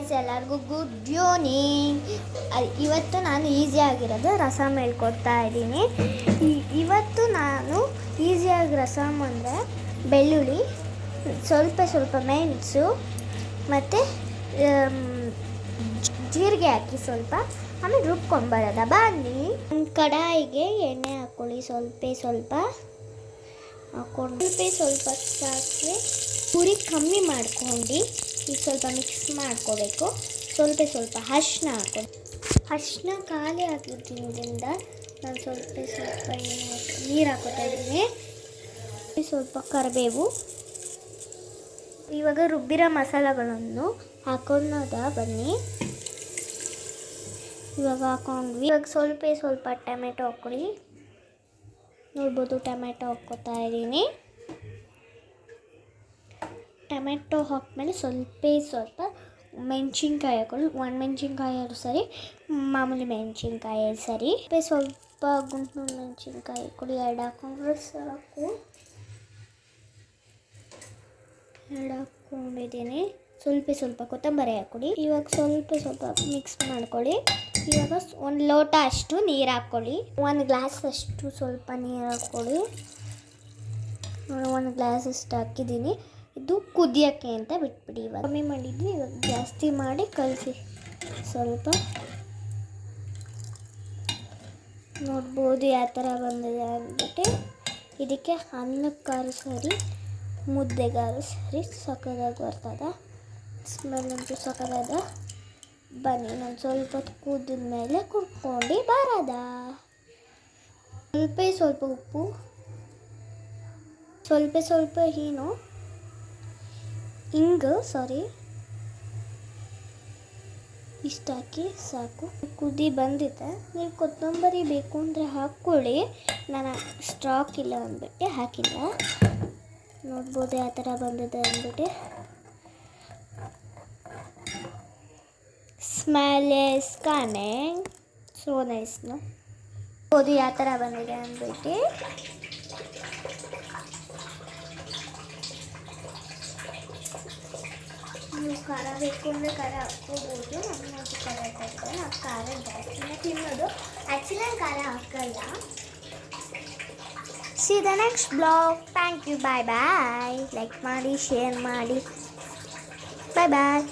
Guys, ಎಲ್ಲರಿಗೂ good evening. ಇವತ್ತು ನಾನು ಈಸಿಯಾಗಿರೋದು ರಸಮ್ ಹೇಳ್ಕೊಡ್ತಾ ಇದ್ದೀನಿ. ಇವತ್ತು ನಾನು ಈಸಿಯಾಗಿ ರಸಮ್ ಅಂದರೆ ಬೆಳ್ಳುಳ್ಳಿ, ಸ್ವಲ್ಪ ಮೆಣಸು ಮತ್ತು ಜೀರಿಗೆ ಹಾಕಿ ಸ್ವಲ್ಪ ಆಮೇಲೆ ರುಬ್ಕೊಂಡ್ಬರೋದ. ಬನ್ನಿ, ಒಂದು ಕಡಾಯಿಗೆ ಎಣ್ಣೆ ಹಾಕ್ಕೊಳ್ಳಿ. ಸ್ವಲ್ಪ ಹಾಕ್ಕೊಂಡು ಸ್ವಲ್ಪ ಸಾಸಿವೆ ಪುರಿ ಕಮ್ಮಿ ಮಾಡ್ಕೊಂಡು ಈಗ ಸ್ವಲ್ಪ ಮಿಕ್ಸ್ ಮಾಡ್ಕೋಬೇಕು. ಸ್ವಲ್ಪ ಅರಿಶಿನ ಹಾಕ್ಕೊಂಡು, ಅರಿಶಿನ ಖಾಲಿ ಆಗಿದ್ದರಿಂದ ನಾನು ಸ್ವಲ್ಪ ನೀರು ಹಾಕೋತಾ ಇದ್ದೀನಿ. ಸ್ವಲ್ಪ ಕರಿಬೇವು. ಇವಾಗ ರುಬ್ಬಿರೋ ಮಸಾಲೆಗಳನ್ನು ಹಾಕೋದ. ಬನ್ನಿ, ಇವಾಗ ಹಾಕೊಂಡ್ವಿ. ಇವಾಗ ಸ್ವಲ್ಪ ಟೊಮೆಟೊ ಹಾಕ್ಕೊಳ್ಳಿ. ನೋಡ್ಬೋದು, ಟೊಮೆಟೊ ಹಾಕ್ಕೋತಾ ಇದ್ದೀನಿ. ಟೊಮೆಟೊ ಹಾಕ್ಮೇಲೆ ಸ್ವಲ್ಪ ಮೆಣಸಿನ್ಕಾಯಿ ಹಾಕೊಳ್ಳಿ. ಒಂದು ಮೆಣಸಿನ್ಕಾಯಿ ಸರಿ, ಮಾಮೂಲಿ ಮೆಣಸಿನ್ಕಾಯಿ ಸರಿ. ಸ್ವಲ್ಪ ಗುಂಟು ಮೆಣಸಿನ್ಕಾಯಿ ಹಾಕೊಳ್ಳಿ. 2 ಹಾಕೊಂಡ್ರೆ ಸಾಕು. 2 ಹಾಕ್ಕೊಂಡಿದ್ದೀನಿ. ಸ್ವಲ್ಪ ಕೊತ್ತಂಬರಿ ಹಾಕ್ಕೊಳ್ಳಿ. ಇವಾಗ ಸ್ವಲ್ಪ ಮಿಕ್ಸ್ ಮಾಡ್ಕೊಳ್ಳಿ. ಇವಾಗ 1 ಲೋಟ ಅಷ್ಟು ನೀರು ಹಾಕ್ಕೊಳ್ಳಿ. 1 ಗ್ಲಾಸ್ ಅಷ್ಟು ಸ್ವಲ್ಪ ನೀರು ಹಾಕ್ಕೊಳ್ಳಿ. 1 ಗ್ಲಾಸ್ ಅಷ್ಟು ಹಾಕಿದ್ದೀನಿ. ಇದು ಕುದಿಯೋಕ್ಕೆ ಅಂತ ಬಿಟ್ಬಿಡಿ. ಇವಾಗ ಕಮ್ಮಿ ಮಾಡಿದ್ವಿ, ಇವಾಗ ಜಾಸ್ತಿ ಮಾಡಿ ಕಲಸಿ. ಸ್ವಲ್ಪ ನೋಡ್ಬೋದು ಯಾವ ಥರ ಬಂದಿದೆ ಅಂದ್ಬಿಟ್ಟು. ಇದಕ್ಕೆ ಅನ್ನಕ್ಕಾರು ಸರಿ, ಮುದ್ದೆಗಾರು ಸರಿ ಸಕ್ಕದಾಗಿ ಬರ್ತದೆ. ಸ್ಮೆಲ್ ಅಂತೂ ಸಕ್ಕದಾದ. ಬನ್ನಿ, ನಾನು ಸ್ವಲ್ಪ ಹೊತ್ತು ಕುದಿದ ಮೇಲೆ ಕುಡ್ಕೊಂಡು ಬರೋದ. ಸ್ವಲ್ಪ ಉಪ್ಪು, ಸ್ವಲ್ಪ ಹಿಂಗು ಇಷ್ಟು ಹಾಕಿ ಸಾಕು. ಕುದಿ ಬಂದಿದೆ. ನೀವು ಕೊತ್ತಂಬರಿ ಬೇಕು ಅಂದರೆ ಹಾಕ್ಕೊಳ್ಳಿ. ನಾನು ಸ್ಟಾಕ್ ಇಲ್ಲ ಅಂದ್ಬಿಟ್ಟು ಹಾಕಿಲ್ಲ. ನೋಡ್ಬೋದು ಯಾವ ಥರ ಬಂದಿದೆ ಅಂದ್ಬಿಟ್ಟು. Smell is coming so nice. ನೋಡ್ಬೋದು ಯಾವ ಥರ ಬಂದಿದೆ ಅಂದ್ಬಿಟ್ಟು. ನೀವು ಖಾರ ಬೇಕು ಅಂದರೆ ಖಾರ ಹಾಕ್ಕೋಬೋದು. ನಮ್ಮದು ಖಾರ ಹಾಕ್ತಾರೆ. ನಾವು ಖಾರ ಜಾಸ್ತಿನೇ ತಿನ್ನೋದು. ಆ್ಯಕ್ಚುಲಿ ನಾನು ಖಾರ ಹಾಕಲ್ಲ. See the next vlog. Thank you. Bye. Like ಮಾಡಿ, ಶೇರ್ ಮಾಡಿ. Bye.